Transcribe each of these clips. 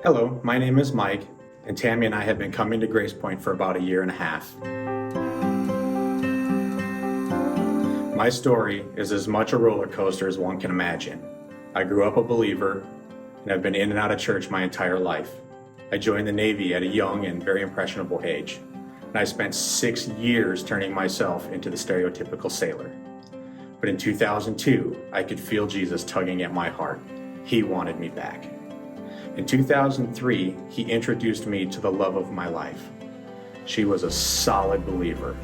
Hello, my name is Mike, and Tammy and I have been coming to GracePoint for about a year and a half. My story is as much a roller coaster as one can imagine. I grew up a believer and have been in and out of church my entire life. I joined the Navy at a young and very impressionable age, and I spent 6 years turning myself into the stereotypical sailor. But in 2002, I could feel Jesus tugging at my heart. He wanted me back. In 2003, he introduced me to the love of my life. She was a solid believer.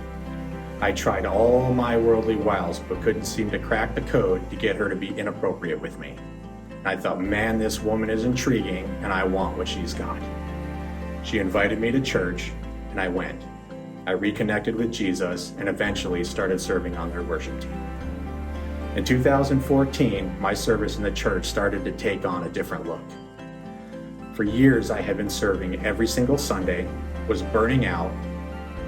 I tried all my worldly wiles, but couldn't seem to crack the code to get her to be inappropriate with me. I thought, man, this woman is intriguing, and I want what she's got. She invited me to church, and I went. I reconnected with Jesus, and eventually started serving on their worship team. In 2014, my service in the church started to take on a different look. For years, I had been serving every single Sunday, was burning out,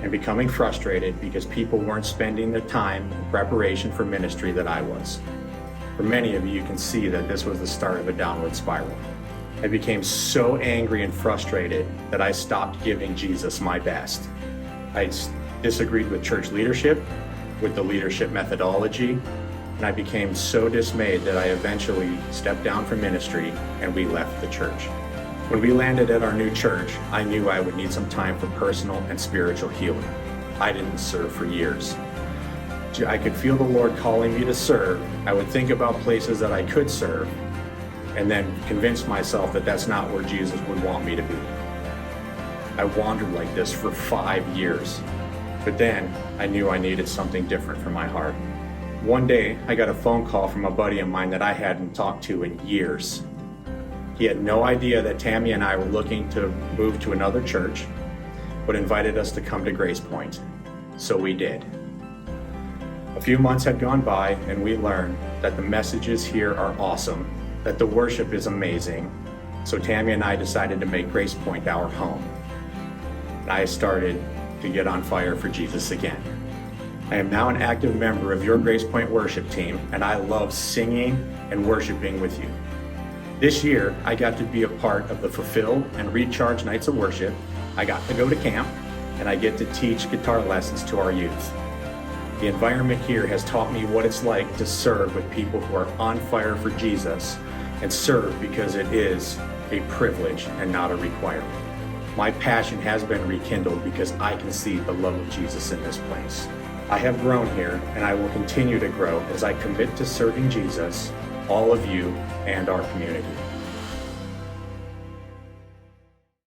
and becoming frustrated because people weren't spending the time in preparation for ministry that I was. For many of you, you can see that this was the start of a downward spiral. I became so angry and frustrated that I stopped giving Jesus my best. I disagreed with church leadership, with the leadership methodology, and I became so dismayed that I eventually stepped down from ministry and we left the church. When we landed at our new church, I knew I would need some time for personal and spiritual healing. I didn't serve for years. I could feel the Lord calling me to serve. I would think about places that I could serve, and then convince myself that that's not where Jesus would want me to be. I wandered like this for 5 years, but then I knew I needed something different for my heart. One day, I got a phone call from a buddy of mine that I hadn't talked to in years. He had no idea that Tammy and I were looking to move to another church, but invited us to come to GracePoint. So we did. A few months had gone by and we learned that the messages here are awesome, that the worship is amazing. So Tammy and I decided to make GracePoint our home. And I started to get on fire for Jesus again. I am now an active member of your GracePoint worship team, and I love singing and worshiping with you. This year, I got to be a part of the Fulfill and Recharge Nights of Worship. I got to go to camp, and I get to teach guitar lessons to our youth. The environment here has taught me what it's like to serve with people who are on fire for Jesus, and serve because it is a privilege and not a requirement. My passion has been rekindled because I can see the love of Jesus in this place. I have grown here, and I will continue to grow as I commit to serving Jesus, all of you, and our community.